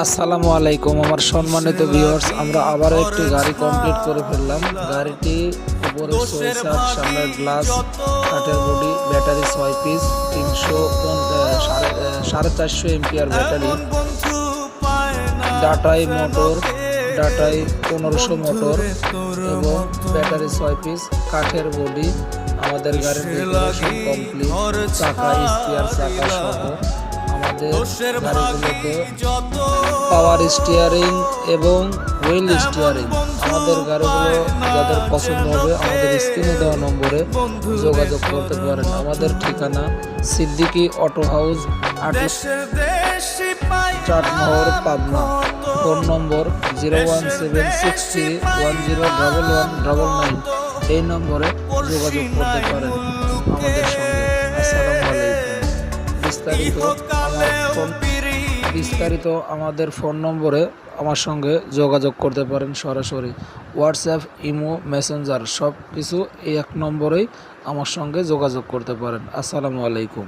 আসসালামু আলাইকুম আমার সম্মানিত ভিউয়ার্স, আমরা আবারও একটি গাড়ি কমপ্লিট করে ফেললাম। গাড়িটি উপরে সোয়েসার, সামনের গ্লাস, কাঠের বডি, ব্যাটারি 6 পিস, 450 এমপিআর ব্যাটারি, ডাটাই মোটর, ডাটাই 1500 মোটর এবং ব্যাটারি 6 পিস, কাঠের বডি। আমাদের গাড়ির ডেকোরেশন কমপ্লিট, চাকা স্টিয়ার চাকা সহ আমাদের গাড়িগুলোতে পাওয়ার স্টিয়ারিং এবং হুইল স্টিয়ারিং। আমাদের গাড়িগুলো যাদের পছন্দ হবে আমাদের স্ক্রিনে দেওয়া নম্বরে যোগাযোগ করতে পারেন। আমাদের ঠিকানা Siddiqui auto house, Chatmohar, Pabna. Phone নম্বর 01763101199। এই নম্বরে যোগাযোগ করতে পারেন আমাদের সঙ্গে। আসসালামু আলাইকুম। বিস্তারিত আমাদের ফোন নম্বরে আমার সঙ্গে যোগাযোগ করতে পারেন সরাসরি। হোয়াটসঅ্যাপ, ইমো, মেসেঞ্জার সব কিছু এই এক নম্বরেই আমার সঙ্গে যোগাযোগ করতে পারেন। আসসালামু আলাইকুম।